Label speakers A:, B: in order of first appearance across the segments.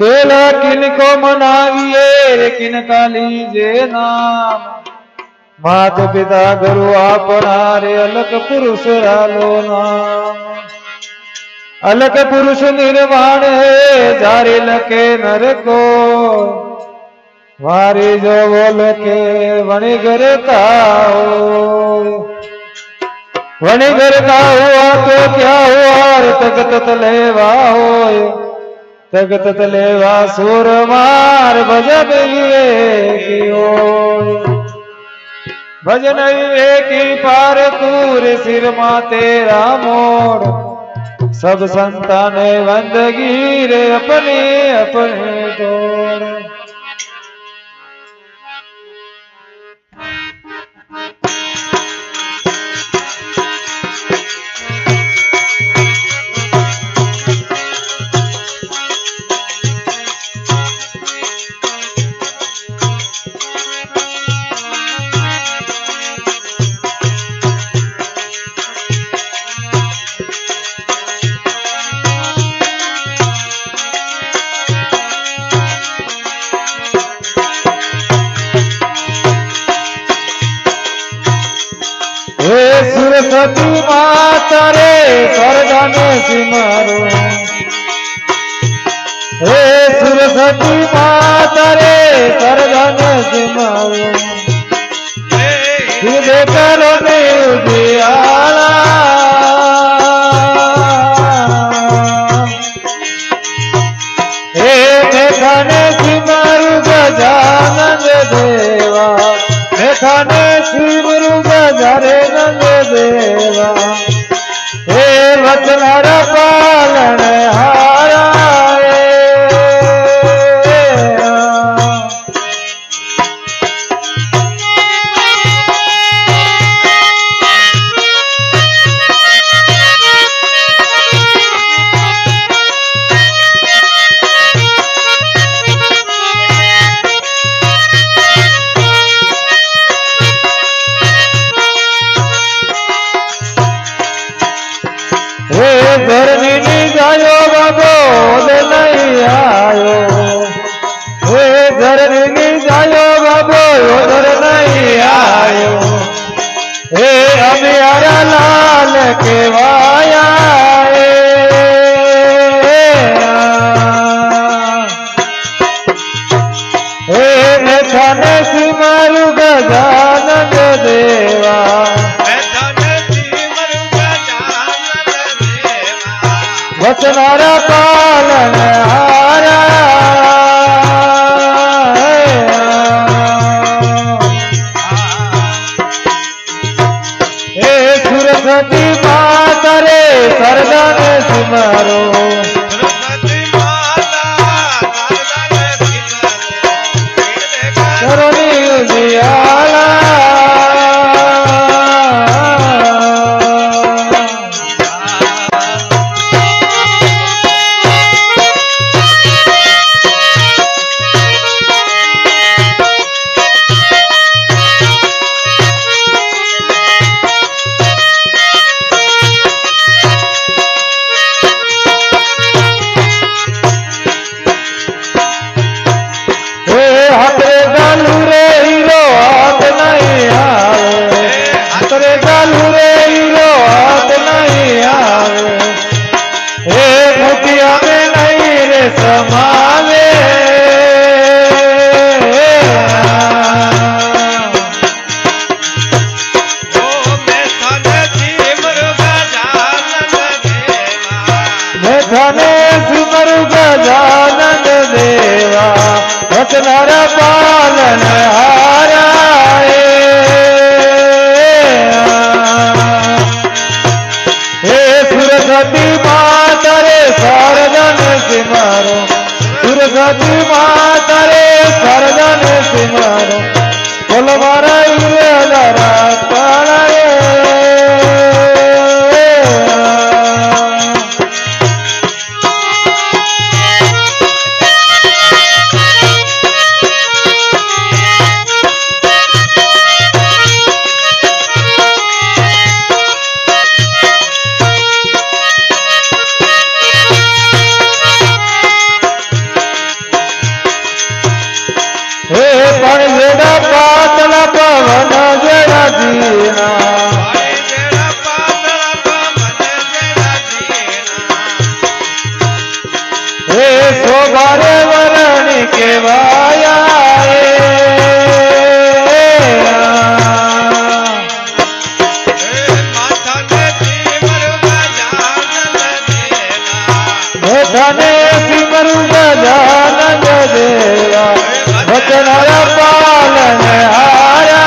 A: केला किनको मनाविए रे किनका लीजे नाम। मात पिता गुरु आपना रे अलग पुरुष आलो नाम। अलग पुरुष निर्वाण है जारी लके नर को। वारी जो बोल के वणिगर का हो। वणिगर का हुआ तो क्या हुआ तगत तलेवा हो। तगत तलेवा सुर मार भजन विवेकियो। भजन विवेकी पार कूर सिर मा तेरा मोड़। सब संतान बंदगी रे अपने अपने तोड़। सरस्वती माता रे सरगन सिमरो। हे सरस्वती माता रे सरगन सिमरो। हृदय करो उजियारा। हे मेघाने सिमरु गजानन देवा। मेघाने सिमरु गजानन देवा। हे वचनर पालन हारा। धरनी जायो बाबोद नहीं आयो। हे धरनी जायो बाबोद नहीं आयो। हे अमियारा लाल के वाया। हे मेघाने सिमरु गजानन देवा। वचनारा पालन हारा। हे सरस्वती माता रे सरगन सिमरो। करुणी उजियाला। थाने सिमरु गजानन देवा वचन पालन हारा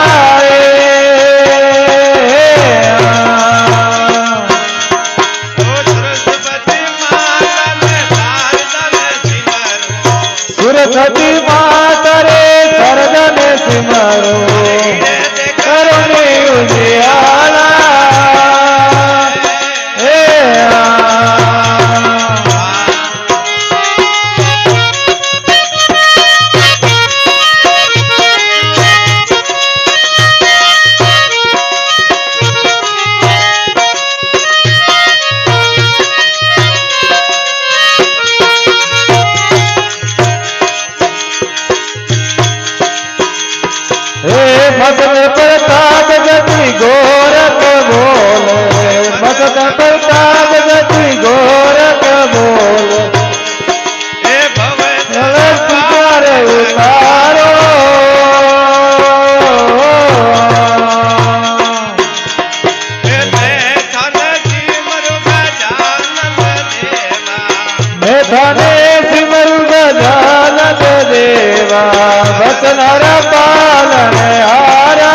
A: सुरसती माता रे सरदन सिमरो करुणी उजियाला मदन प्रताप गति गोरख बोले मदन प्रताप गति गोरख बोले तुम्हारे उतारो मैं थाने सिमरु गजानन देवा वचन पालन हारा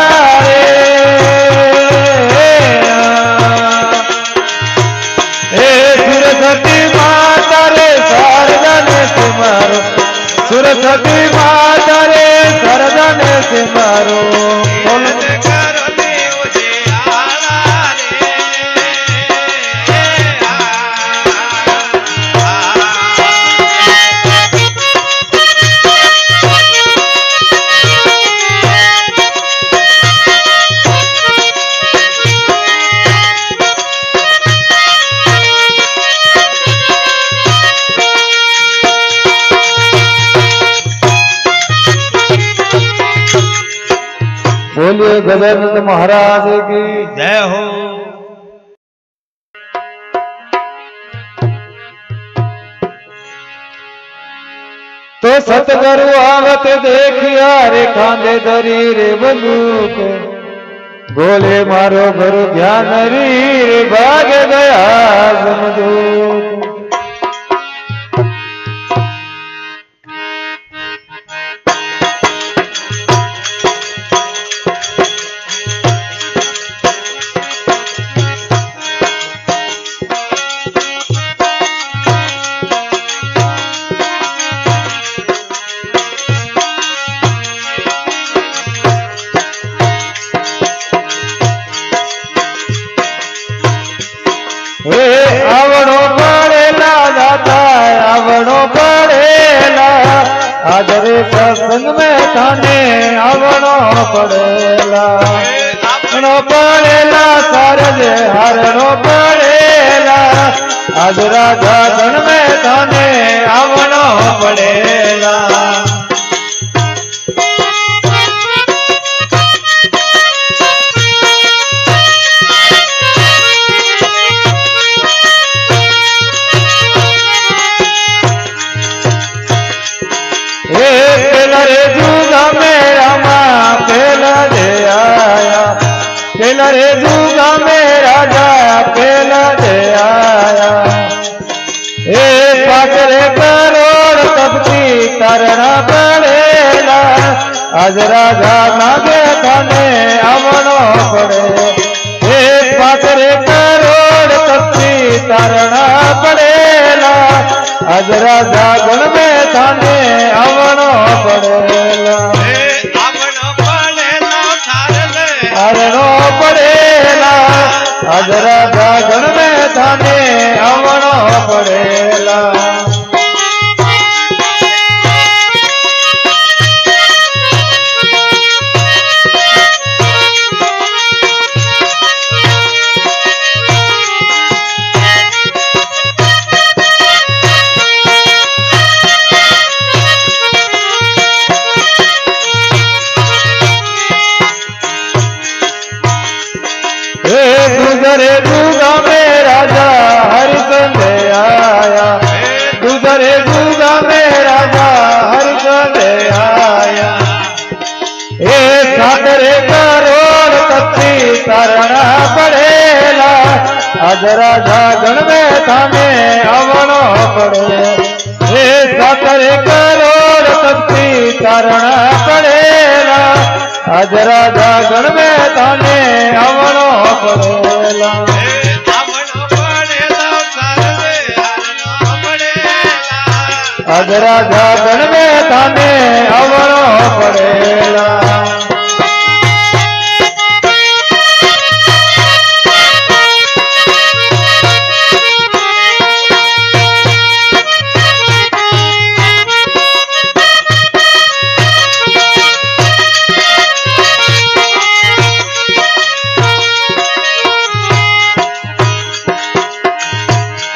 A: सुरसती माता रे सरदन सिमरो सुरसती माता रे सरदन सिमरो बोलिए गजानंद महाराज की जय हो। तो सतगुरु आवत देखिया रे खांदे दरी रे बंदूक बोले मारो गुरु ध्यान री रे भाग गया समदूत आवड़ो पड़ेला दाता आवड़ो पड़ेला आदरे सत्संग में थाने आवड़ो पड़ेला आवड़ो पड़ेला सारज हरणो पड़ेला आज राजा गण में थाने आवड़ो पड़ेला पेला रे जुगा मेरा माँ पेला दे आया पेला रे जुगा मेरा जा पेला दे आया पाचरे करोड़ तपती करना पड़ेला आज राजा नागे थाने आवड़ो पड़े पाचरे करोड़ तपती करना पड़ेला आज राजा गण में थाने आवड़ो पड़ेला हरणो पड़ेला आज राजा गण में थाने आवड़ो पड़ेला दूसरे दूगा में राजा हरिचंद आया दूसरे दूगा में राजा हरिचंद आया सातरे करोड़ तत्ती करना पड़ेला आज राजा गण में थाने आवनो पड़े हे 7 करोड़ तपती तारणा पड़ेला आज राजा गण में थाने आवनो पड़ेला आज राजा गण में थाने आवनो पड़ेला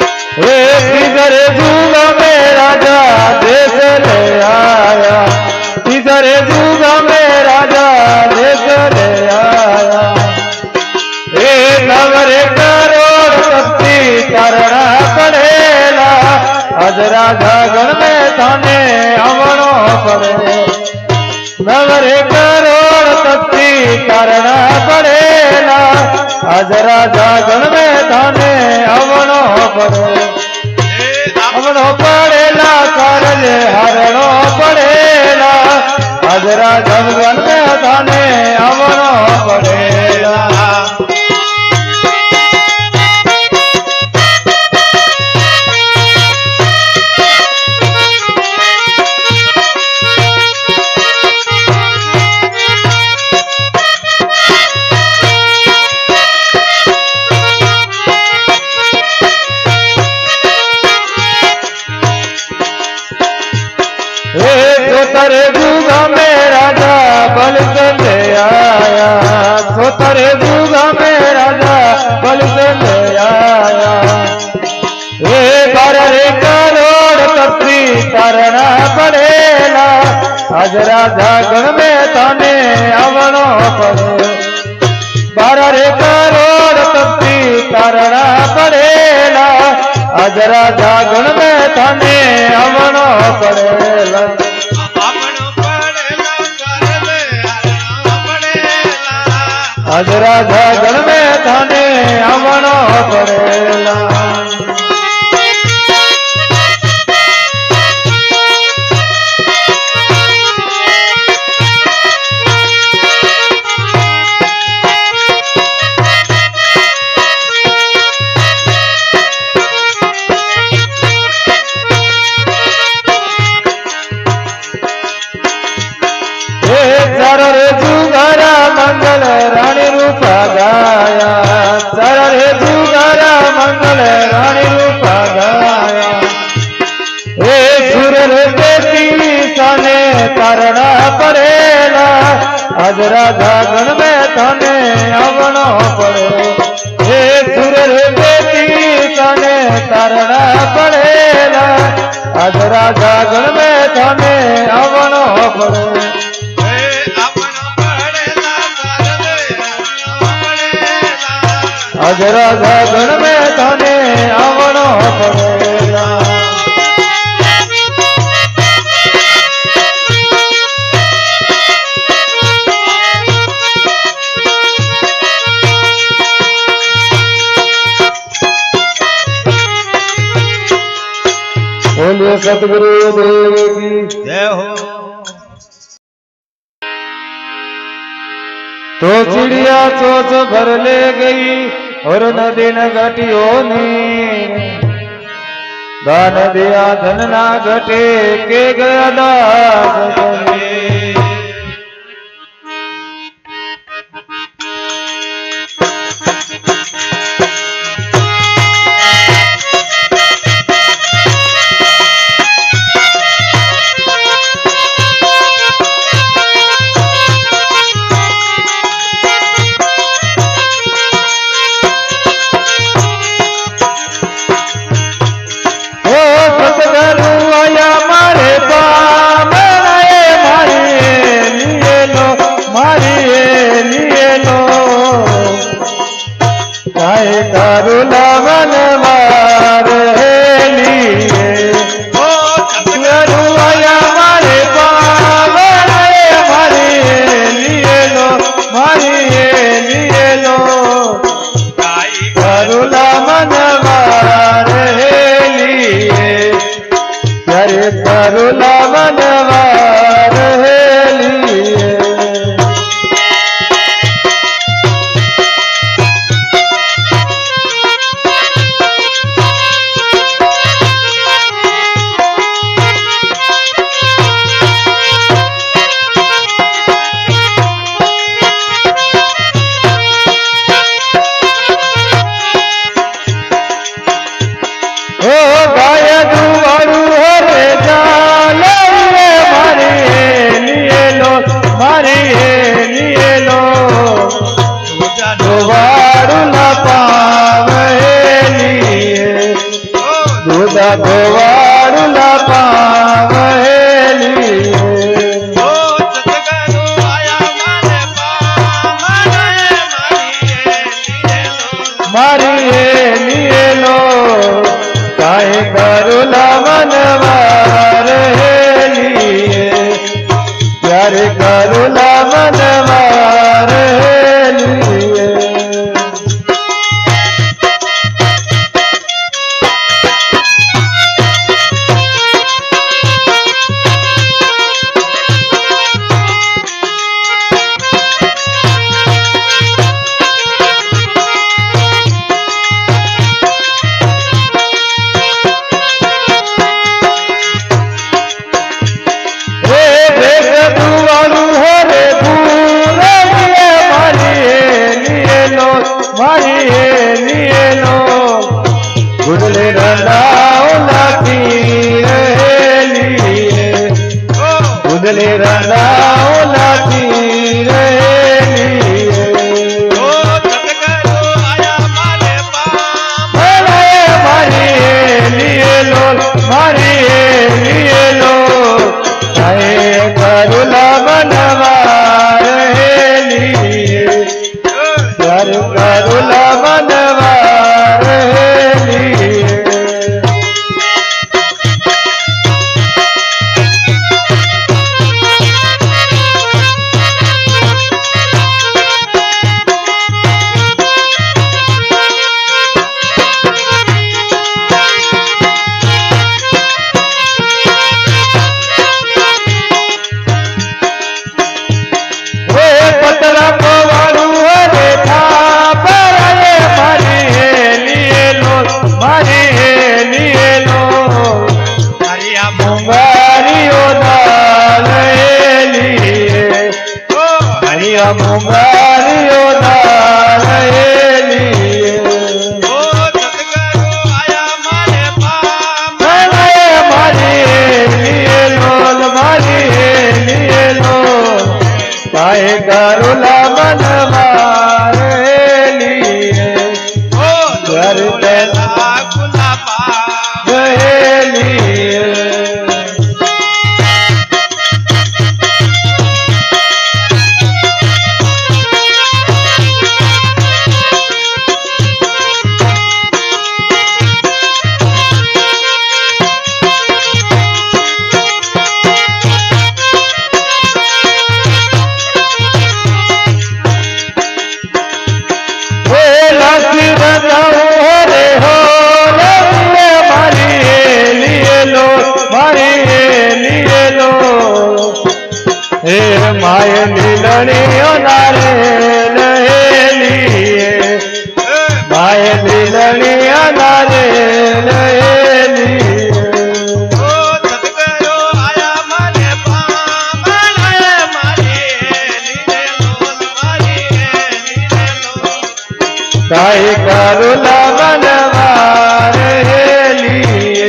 A: तीसरे जुग में राजा देश ले आया तीसरे जुग में राजा देश ले आया हे 9 करोड़ तपती तारणा पड़ेला आज राजा गण में थाने आवनो पड़े 9 करोड़ तपती तारणा पड़ेला आज राजा गण में थाने आवनो पड़े आवनो पड़ेला कारज हरणो पड़ेला आज राजा गण में थाने आवनो पड़ेला चौथरे जुग में राजा बल से ले आया 7 जुग में राजा बल से ले आया हे 12 करोड़ तपती तारणा पड़ेला आज राजा गण में थाने आवनो पड़े 12 करोड़ तपती तारणा पड़ेला आज राजा गण में थाने आवनो पड़ेला आज राजा गण में थाने आवनो पड़ेला चारे जुगारा मंगल रानी रूपा गाया 4 जुगारा मंगल रानी रूपा गाया हे सुर बेटी थाने तारणा पड़ेला आज राजा गण में थाने आवनो पड़े हे सुर बेटी थाने तारणा पड़ेला आज राजा गण में थाने आवनो पड़े आज राजा गण में थाने आवनो पड़ेला बोलिए सतगुरु देव की जय हो। तो चिड़िया चोच भर ले गई और नदी न घटियो ने दान दिया धन ना घटे के गया दास करुणावन मारे लिए ओ करुणाया मारे पावन मारे लिए लो करुणा મારી લીએલો કાય કરુલા મનવાર લીએ ત્યારે કરુલા મનવાર લીએ गुडले रंदाओ लाठी लिए गुडले रंदाओ लाठी लिए मारी लिए लो करुला मनवार लिए करुला मनवार मुंगारियो लिए लिए लो काहे करुला मनवार लिए घर लिए माय लीलणियों नारे लिए माय लीलणियों नारे लिए काहे करुला मनवार लिए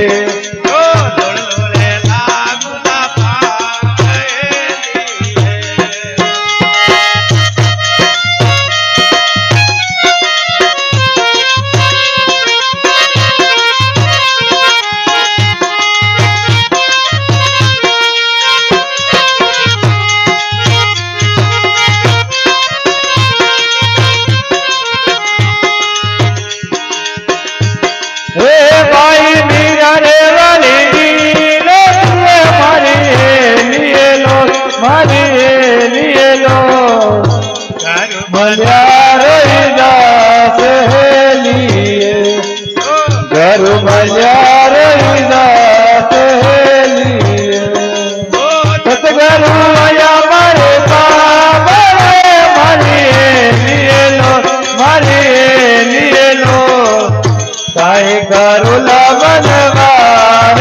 A: करुला मनवार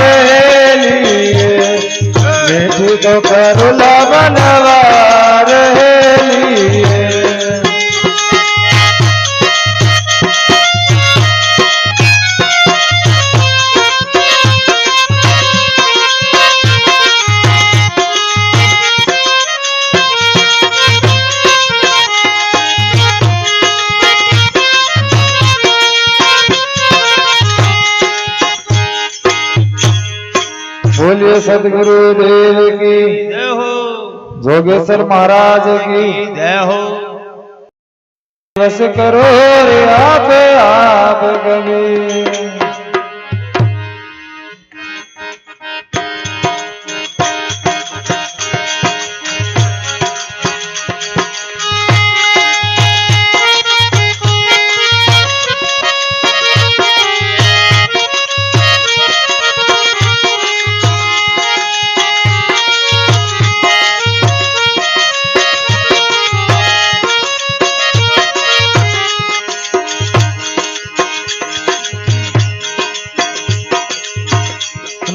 A: लिए तो करुला मनवार लिए बोलिए सदगुरु देव की जय हो, जोगेश्वर महाराज की जय हो। बस करो रे आप कभी।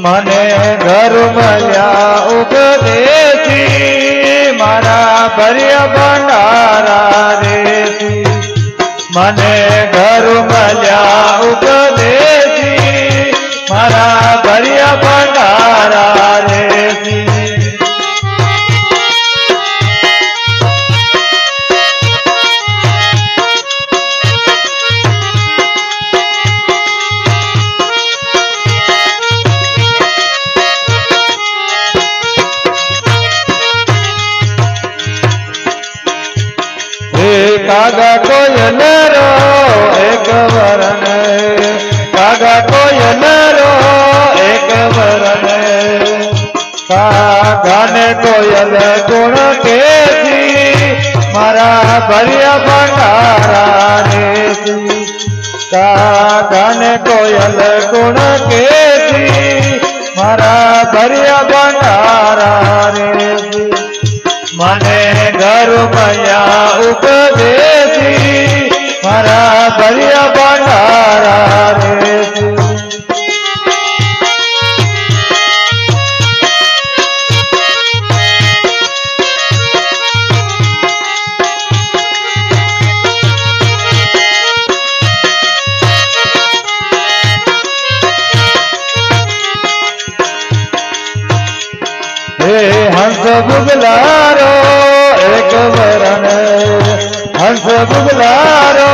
A: મને ઘર મળ્યા ઉપદેશી મારા ભર્યા ભંડારા રેતી। મને ઘર મળ્યા ઉપદેશી મારા ભર્યા ભંડારા રેતી। कागा कोयलरो एक वरण कागा कोयलरो एक वरण कागा ने कोयल गुण केसी मारा भर्या भंडारा रेसी। कागा ने कोयल गुण केसी मारा भर्या भंडारा रेसी। મને ઘર મળ્યા ઉપદેશી મારા ભર્યા ભંડારા રેતી। हंस बुगलारो एक वरण हंस बुगलारो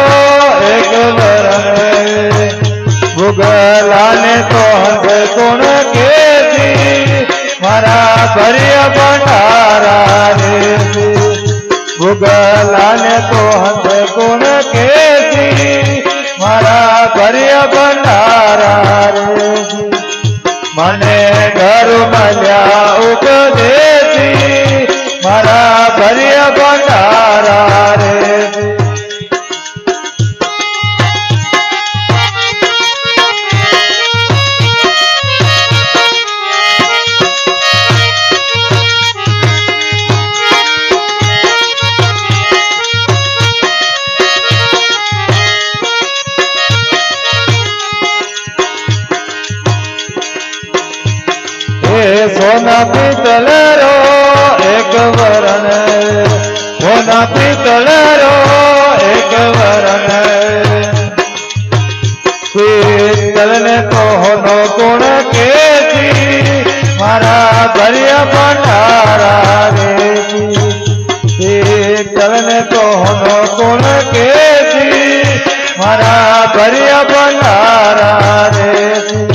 A: एक वरण बुगला ने तो हंस गुण केसी मारा भर्या भंडारा रेती। बुगला ने तो हंस गुण केसी मारा भर्या भंडारा रेती। મને ઘર મળ્યા ઉપદેશી મારા ભર્યા ભંડારા રેતી। सोना पीतलरो एक वरण सोना पीतलरो एक वरण पीतल ने तो होनो गुण केसी मारा भर्या भंडारा रेती। पीतल ने तो होनो गुण केसी मारा भर्या भंडारा रेती।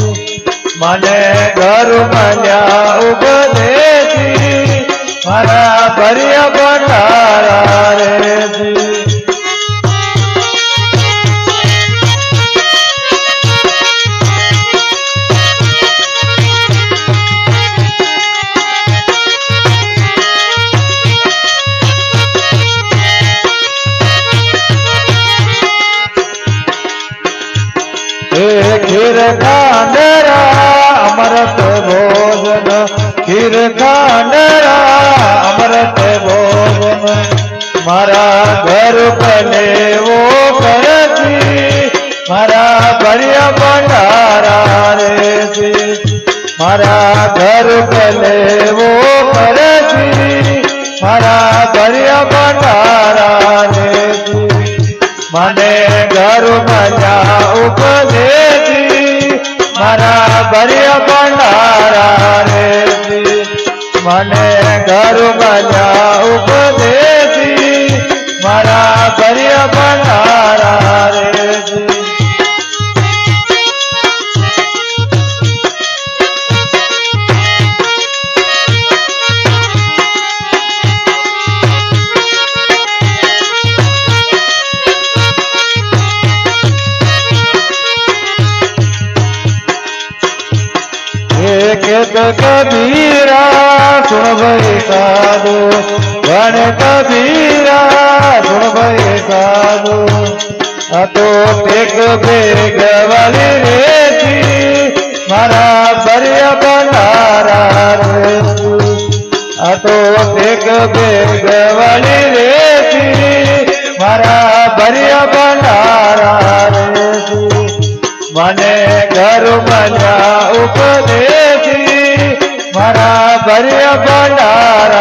A: મને ઘર મળ્યા ઉપદેશી મારા ભર્યા ભંડારા રેતી। खीर खांडरा अमृत भोजन खीर खांडरा अमृत भोजन मारा घर पले वो करती मारा भर्या भंडारा रेती। मारा घर पले वो करती मारा भर्या भंडारा रेती। મને ઘર મળ્યા ઉપદેશી મારા ભર્યા ભંડારા રેતી। મને ઘર મળ્યા ઉપદેશી મારા ભર્યા ભંડારા રેતી। एक कबीरा सुन भाई साधु गण कबीरा सुन भाई साधु आ तो टेक बेग वाली रेती मारा बरिया बनारा रे आ तो टेक बेग वाली रेती मारा बरिया बनारा रे मने घर मन्या उपदेशी मारा बरिया बनारा